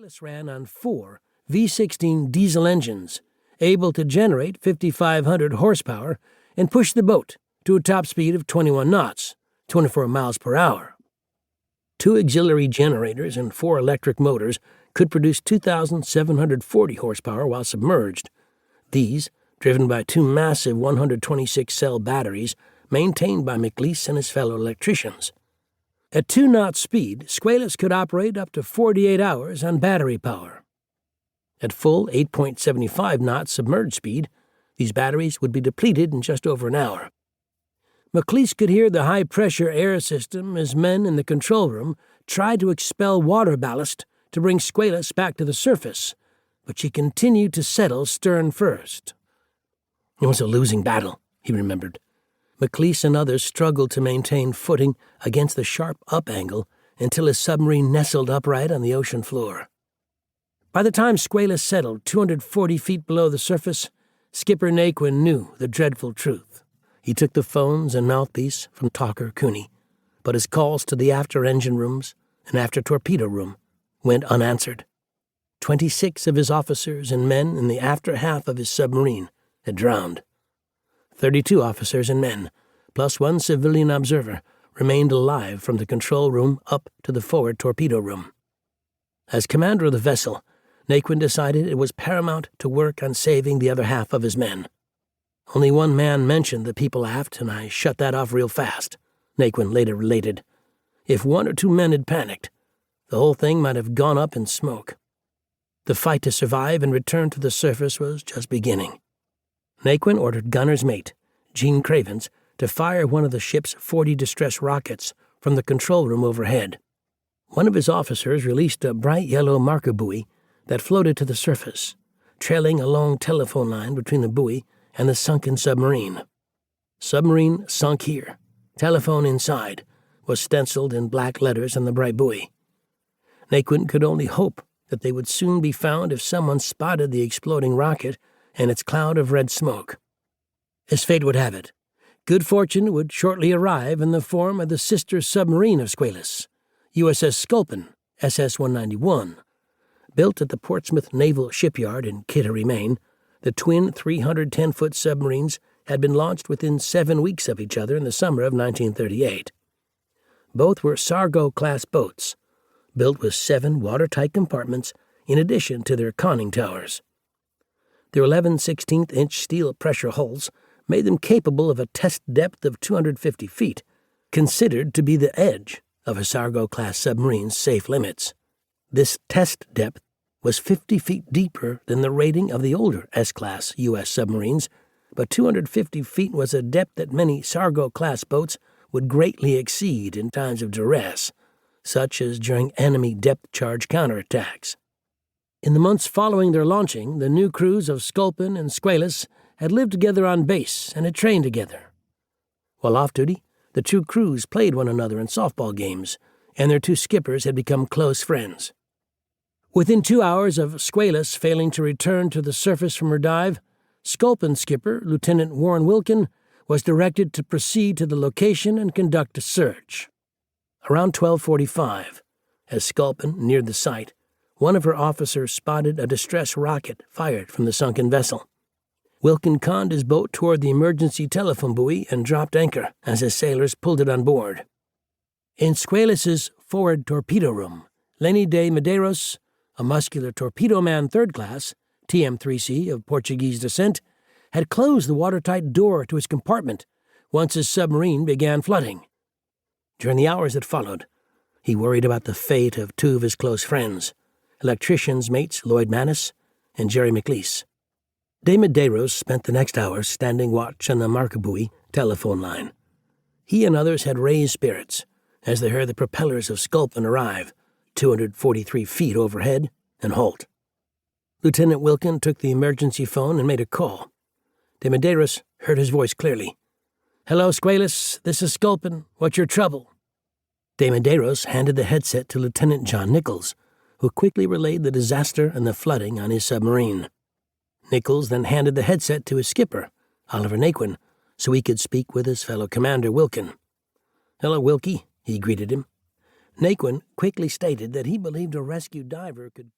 Squalus ran on 4 V16 diesel engines, able to generate 5,500 horsepower and push the boat to a top speed of 21 knots, 24 miles per hour. 2 auxiliary generators and 4 electric motors could produce 2,740 horsepower while submerged. These, driven by 2 massive 126-cell batteries maintained by McLeese and his fellow electricians. At 2-knot speed, Squalus could operate up to 48 hours on battery power. At full 8.75 knots submerged speed, these batteries would be depleted in just over an hour. McLeese could hear the high-pressure air system as men in the control room tried to expel water ballast to bring Squalus back to the surface, but she continued to settle stern first. It was a losing battle, he remembered. McLeese and others struggled to maintain footing against the sharp up angle until his submarine nestled upright on the ocean floor. By the time Squalus settled 240 feet below the surface, Skipper Naquin knew the dreadful truth. He took the phones and mouthpiece from Talker Cooney, but his calls to the after-engine rooms and after-torpedo room went unanswered. 26 of his officers and men in the after half of his submarine had drowned. 32 officers and men, plus 1 civilian observer, remained alive from the control room up to the forward torpedo room. As commander of the vessel, Naquin decided it was paramount to work on saving the other half of his men. Only 1 man mentioned the people aft, and I shut that off real fast, Naquin later related. If 1 or 2 men had panicked, the whole thing might have gone up in smoke. The fight to survive and return to the surface was just beginning. Naquin ordered gunner's mate, Gene Cravens, to fire one of the ship's 40 distress rockets from the control room overhead. One of his officers released a bright yellow marker buoy that floated to the surface, trailing a long telephone line between the buoy and the sunken submarine. "Submarine sunk here. Telephone inside," was stenciled in black letters on the bright buoy. Naquin could only hope that they would soon be found if someone spotted the exploding rocket and its cloud of red smoke. As fate would have it, good fortune would shortly arrive in the form of the sister submarine of Squalus, USS Sculpin, SS-191. Built at the Portsmouth Naval Shipyard in Kittery, Maine, the twin 310-foot submarines had been launched within 7 weeks of each other in the summer of 1938. Both were Sargo-class boats, built with 7 watertight compartments in addition to their conning towers. Their 11/16-inch steel pressure hulls made them capable of a test depth of 250 feet, considered to be the edge of a Sargo-class submarine's safe limits. This test depth was 50 feet deeper than the rating of the older S-class U.S. submarines, but 250 feet was a depth that many Sargo-class boats would greatly exceed in times of duress, such as during enemy depth charge counterattacks. In the months following their launching, the new crews of Sculpin and Squalus had lived together on base and had trained together. While off-duty, the 2 crews played one another in softball games, and their 2 skippers had become close friends. Within 2 hours of Squalus failing to return to the surface from her dive, Sculpin skipper, Lieutenant Warren Wilkin, was directed to proceed to the location and conduct a search. Around 12:45, as Sculpin neared the site, one of her officers spotted a distress rocket fired from the sunken vessel. Wilkin conned his boat toward the emergency telephone buoy and dropped anchor as his sailors pulled it on board. In Squalus's forward torpedo room, Lenny de Medeiros, a muscular torpedo man 3rd class, TM3C of Portuguese descent, had closed the watertight door to his compartment once his submarine began flooding. During the hours that followed, he worried about the fate of 2 of his close friends, electricians mates Lloyd Mannis and Jerry McLeese. De Medeiros spent the next hours standing watch on the marker buoy telephone line. He and others had raised spirits as they heard the propellers of Sculpin arrive, 243 feet overhead, and halt. Lieutenant Wilkin took the emergency phone and made a call. De Medeiros heard his voice clearly. "Hello, Squalus, this is Sculpin. What's your trouble?" De Medeiros handed the headset to Lieutenant John Nichols, who quickly relayed the disaster and the flooding on his submarine. Nichols then handed the headset to his skipper, Oliver Naquin, so he could speak with his fellow commander, Wilkin. "Hello, Wilkie," he greeted him. Naquin quickly stated that he believed a rescue diver could